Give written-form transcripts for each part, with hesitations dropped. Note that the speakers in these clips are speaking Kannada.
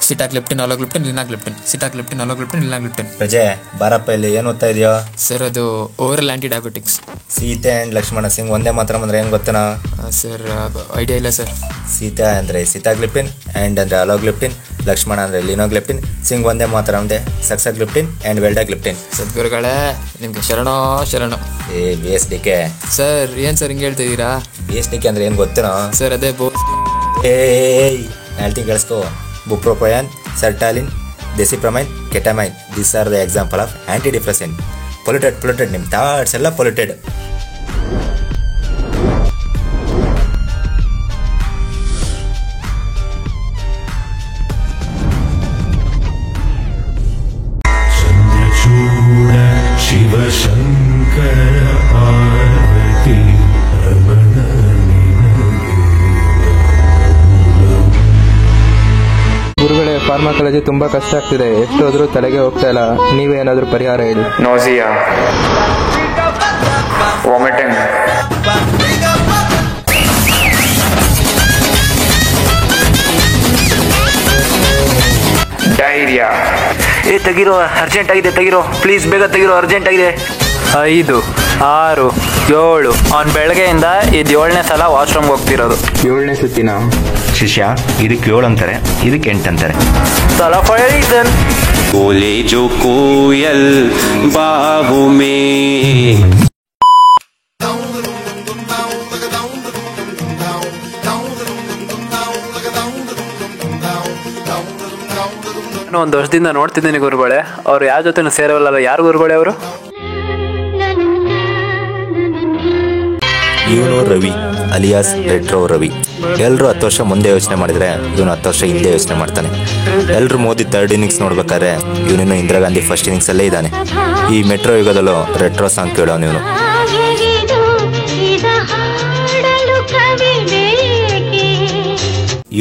ಸಿಟಾಗ್ಲಿಪ್ಟಿನ್, ಅಲೋಗ್ಲಿಪ್ಟಿನ್, ಲಿನಾಗ್ಲಿಪ್ಟಿನ್. ಸಿಟಾಗ್ಲಿಪ್ಟಿನ್, ಅಲೋಗ್ಲಿಪ್ಟಿನ್, ಲಿನಾಗ್ಲಿಪ್ಟಿನ್. ಪ್ರಜೆ ಬಾರಪ್ಪ ಇಲ್ಲಿ ಏನು ಓದ್ತಾ ಇದೆಯೋ? ಸರ್ ಅದು overall anti diabetics. Sita and Lakshmana Singh ಒಂದೇ ಮಾತ್ರ ಅಂದ್ರೆ ಏನು ಗೊತ್ತನಾ? ಸರ್ ಐಡಿಯಾ ಇಲ್ಲ ಸರ್. ಸೀತಾ ಅಂದರೆ ಸಿಟಾಗ್ಲಿಪ್ಟಿನ್, ಆ್ಯಂಡ್ ಅಂದರೆ ಅಲೋಗ್ಲಿಪ್ಟಿನ್, ಲಕ್ಷ್ಮಣ ಅಂದರೆ ಲಿನೋಗ್ಲಿಪ್ಟಿನ್, ಸಿಂಗ್ ಒಂದೇ ಮಾತ್ರ ಅಂದರೆ ಸಕ್ಸಾಗ್ಲಿಪ್ಟಿನ್ ಆ್ಯಂಡ್ ವೆಲ್ಡಾಗ್ಲಿಪ್ಟಿನ್. ಸದ್ಗುರುಗಳೇ ನಿಮ್ಗೆ ಶರಣೋ ಶರಣು. B S D K sir ಏನು ಸರ್ ಹಿಂಗೆ ಹೇಳ್ತಿದ್ದೀರಾ? ಬಿ ಎಸ್ ಡಿ ಕೆ ಅಂದರೆ ಏನು ಗೊತ್ತನೋ? ಸರ್ ಅದೇ ಹೇಳ್ತೀನಿ ಕೇಳಿಸ್ಕೋ. Bupropion, sertraline, desipramine, ketamine, this are the example of antidepressant. Polluted ನಿಮ್ಮ ಥಾಟ್ಸ್ ಎಲ್ಲ ಪೊಲ್ಯೂಟೆಡ್. ಶಿವಶಂಕರ ಪಾರ್ವತಿ ರಮಣ. ಗುರುಗಳೇ, ಫಾರ್ಮಾಕಾಲಜಿ ತುಂಬಾ ಕಷ್ಟ ಆಗ್ತಿದೆ. ಎಷ್ಟು ಹೋದ್ರೂ ತಲೆಗೆ ಹೋಗ್ತಾ ಇಲ್ಲ. ನೀವೇ ಏನಾದರೂ ಪರಿಹಾರ ಹೇಳಿ. ನೋಸಿಯಾ, ವಾಮಿಟಿಂಗ್, ಡೈರಿಯಾ. ತೆಗಿರೋ, ಅರ್ಜೆಂಟ್ ಆಗಿದೆ, ತೆಗಿರೋ ಪ್ಲೀಸ್, ಬೇಗ ತೆಗಿರೋ, ಅರ್ಜೆಂಟ್ ಆಗಿದೆ. 5, 6, 7. ಅವ್ನು ಬೆಳಗ್ಗೆಯಿಂದ ಇದು 7ನೇ ಸಲ ವಾಶ್ರೂಮ್ಗೆ ಹೋಗ್ತಿರೋದು. 7ನೇ ಸುತ್ತಿನ ಶಿಷ್ಯ, ಇದಕ್ಕೆ 7 ಅಂತಾರೆ, ಇದಕ್ಕೆ 8 ಅಂತಾರೆ. ಸಲ ಫೈದನ್ बोले जो कोयल बाहु में. ನಾನು ಒಂದು ವರ್ಷದಿಂದ ನೋಡ್ತಿದ್ದೀನಿ ಗುರುಗಳೇ. ಅವ್ರು ಯಾವ ಜೊತೆ ಸೇರವಲ್ಲ. ಯಾರು ಗುರುಗಳೇ ಅವರು? ಇವನು ರವಿ ಅಲಿಯಾಸ್ ರೆಟ್ರೋ ರವಿ. ಎಲ್ಲರೂ 10 ವರ್ಷ ಮುಂದೆ ಯೋಚನೆ ಮಾಡಿದರೆ ಇವನು 10 ವರ್ಷ ಹಿಂದೆ ಯೋಚನೆ ಮಾಡ್ತಾನೆ. ಎಲ್ಲರೂ ಮೋದಿ 3rd ಇನ್ನಿಂಗ್ಸ್ ನೋಡ್ಬೇಕಾದ್ರೆ ಇವನಿನ್ನು ಇಂದಿರಾ ಗಾಂಧಿ ಫಸ್ಟ್ ಇನ್ನಿಂಗ್ಸಲ್ಲೇ ಇದ್ದಾನೆ. ಈ ಮೆಟ್ರೋ ಯುಗದಲ್ಲೂ ರೆಟ್ರೋ ಸಾಂಗ್ ಕೇಳೋನು ಇವನು.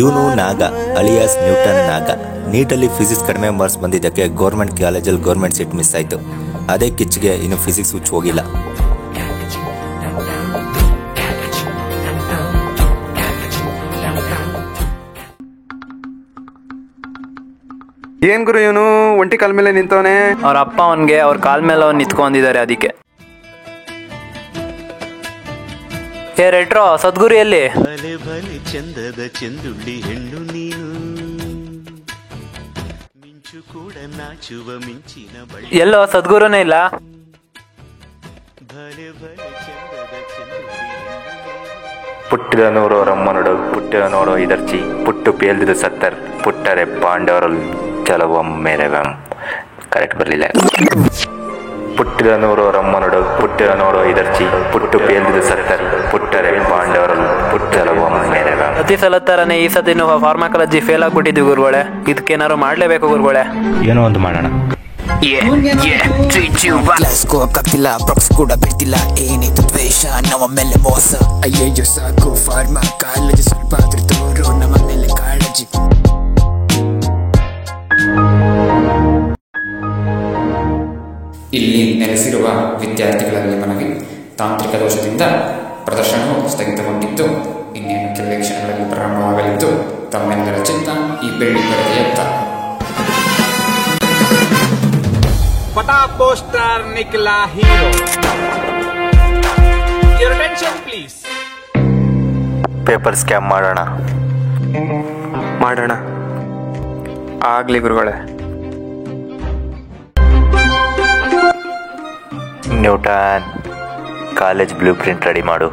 ಇವನು ನಾಗ ಅಲಿಯಾಸ್ ನ್ಯೂಟನ್ ನಾಗ. ನೀಟಲ್ಲಿ ಫಿಸಿಕ್ಸ್ ಕಡಿಮೆ ಮಾರ್ಕ್ಸ್ ಬಂದಿದ್ದಕ್ಕೆ ಗೌರ್ಮೆಂಟ್ ಕಾಲೇಜಲ್ಲಿ ಗೌರ್ಮೆಂಟ್ ಸೀಟ್ ಮಿಸ್ ಆಯಿತು. ಅದೇ ಕಿಚ್ಚಿಗೆ ಇನ್ನು ಫಿಸಿಕ್ಸ್ ಹುಚ್ಚು ಹೋಗಿಲ್ಲ. ಏನ್ ಗುರು ಇವನು ಒಂಟಿ ಕಾಲ ಮೇಲೆ ನಿಂತವನೆ? ಅವ್ರ ಅಪ್ಪ ಅವನ್ಗೆ ಅವ್ರ ಕಾಲ್ ಮೇಲೆ ಅವ್ನು ನಿಂತ್ಕೊಂಡಿದ್ದಾರೆ. ಅದಕ್ಕೆ ಏ ರೆಟ್ರೋ, ಸದ್ಗುರು ಎಲ್ಲಿ? ಭಲೆ ಭಲೆ ಚಂದದ ಚೆಂದುಳ್ಳಿ ಹೆಣ್ಣು ನೀನು, ಮಿಂಚು ಕೂಡ ನಾಚುವ ಮಿಂಚಿನ ಬಳಿ. ಎಲ್ಲೋ ಸದ್ಗುರುನೇ ಇಲ್ಲ. ಭಲೆ ಭಲೆ ಚಂದದ ಚೆಂದುಳ್ಳಿ ಪುಟ್ಟಿದ ನೂರು ರಮ್ಮನುಡು ಪುಟ್ಟಿದ ನೋಡೋ ಇದರ್ಚಿ ಪುಟ್ಟು ಪೇಲ್ದಿದು ಸತ್ತರ್ ಪುಟ್ಟರೆ ಪಾಂಡವರಲ್ಲಿ ಚಲವೊಮ್ಮೆರೆವಂ. ಕರೆಕ್ಟ್ ಬರಲಿಲ್ಲ. ಪುಟ್ಟಿದ ನೂರು ರಮ್ಮನುಡು ಪುಟ್ಟಿದ ನೋಡೋ ಇದರ್ಚಿ ಪುಟ್ಟು ಪೇಲ್ದಿದು ಸತ್ತರ್ ಪುಟ್ಟರೆ ಪಾಂಡವರಲ್ಲಿ ಚಲವೊಮ್ಮೆರೆವಂ. ಪ್ರತಿ ಸಲ ತರನೇ ಈ ಸತಿ ನಾವು ಫಾರ್ಮಾಕಾಲಜಿ ಫೇಲ್ ಆಗ್ಬಿಟ್ಟಿದ್ವಿ ಗುರುಗಳೇ. ಇದಕ್ಕೇನಾದ್ರು ಮಾಡ್ಲೇಬೇಕು ಗುರುಗಳೇ. ಏನೋ ಒಂದು ಮಾಡೋಣ. ಕ್ಲಾಸ್ಗೂ ಹೋಗಕ್ಕಾಗ್ತಿಲ್ಲ, ಪ್ರಾಕ್ಸ್ ಕೂಡ ಬಿಡ್ತಿಲ್ಲ. ಏನಿತ್ತು ದ್ವೇಷ ನಮ್ಮ ಮೇಲೆ ಮೋಸ. ಅಯ್ಯಯ್ಯೋ ಸಾಕು ಫಾರ್ಮಾಕಾಲಜಿ, ಸ್ವಲ್ಪ ಆದ್ರೂ ತೋರು ನಮ್ಮ ಮೇಲೆ ಕಾಳಜಿ. ಇಲ್ಲಿ ನೆಲೆಸಿರುವ ವಿದ್ಯಾರ್ಥಿಗಳಲ್ಲಿ ಮನವಿ. ತಾಂತ್ರಿಕ ದೋಷದಿಂದ ಪ್ರದರ್ಶನವು ಸ್ಥಗಿತಗೊಂಡಿದ್ದು ಇನ್ನೇನು ಕೆಲವೇ ಕ್ಷಣಗಳಲ್ಲಿ ಪ್ರಾರಂಭವಾಗಲಿದ್ದು ತಮ್ಮೆಲ್ಲರ ಚಿತ್ತ ಈ ಬೆಳ್ಳಿ ಪರದೆಯತ್ತ. फटा पोस्टर निकला hero. Your attention please. Paper scam ಮಾಡೋಣ. ಆಗ್ಲಿ ಗುರುಗಳೇ. Newton, college blue print ready ಮಾಡು.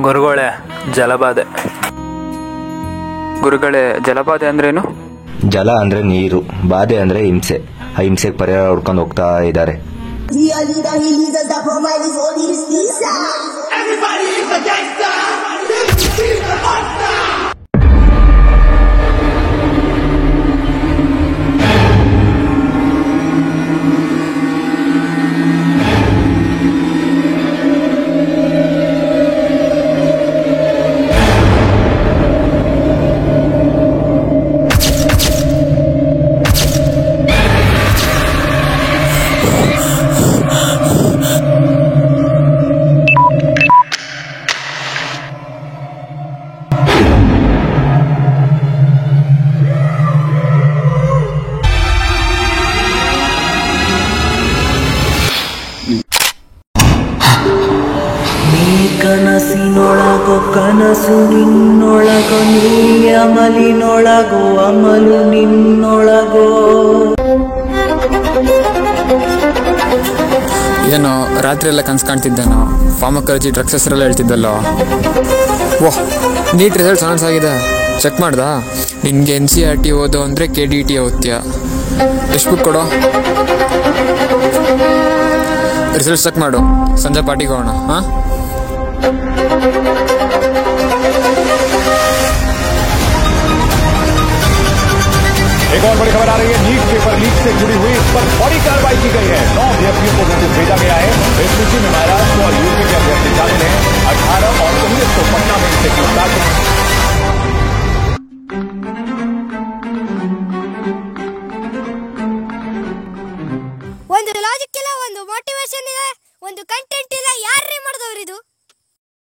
ಗುರುಗಳೇ, ಜಲಬಾಧೆ. ಗುರುಗಳೇ, ಜಲಬಾಧೆ ಅಂದ್ರೇನು? ಜಲ ಅಂದ್ರೆ ನೀರು, ಬಾಧೆ ಅಂದ್ರೆ ಹಿಂಸೆ. ಆ ಹಿಂಸೆಗೆ ಪರಿಹಾರ ಹುಡ್ಕೊಂಡು ಹೋಗ್ತಾ ಇದ್ದಾರೆ. Everybody is a gangster. ಕನಸು ನಿನ್ನೊಳಗೋ ನೀ ಅಮಲಿನೊಳಗೋ ಅಮಲು ನಿನ್ನೊಳಗೋ. ಏನೋ ರಾತ್ರಿ ಎಲ್ಲ ಕನ್ಸು ಕಾಣ್ತಿದ್ದೇನೋ, ಫಾರ್ಮಕಾಲಜಿ ಡ್ರಗ್ಸ್ ಹೆಸರೆಲ್ಲ ಹೇಳ್ತಿದ್ದಲ್ಲೋ. ವಾಹ್, ನೀಟ್ ರಿಸಲ್ಟ್ಸ್ ಅನೌನ್ಸ್ ಆಗಿದೆ, ಚೆಕ್ ಮಾಡ್ದಾ? ನಿನಗೆ NCERT ಓದೋ ಅಂದರೆ KDT ಓದ್ತೀಯ. ಎಷ್ಟು ಬುಕ್ ಕೊಡೋ, ರಿಸಲ್ಟ್ಸ್ ಚೆಕ್ ಮಾಡು, ಸಂಜೆ ಪಾರ್ಟಿಗೆ ಹೋಗೋಣ. ಹಾಂ, एक और बड़ी खबर आ रही है, नीट पेपर लीक से जुड़ी हुई इस पर बड़ी कार्रवाई की गई है। 9 अभ्यर्थियों को नोटिस भेजा गया है। इस सूची में महाराष्ट्र और यूपी के अभ्यर्थी शामिल हैं। 18 और 19 को पटना में इनसे पूछताछ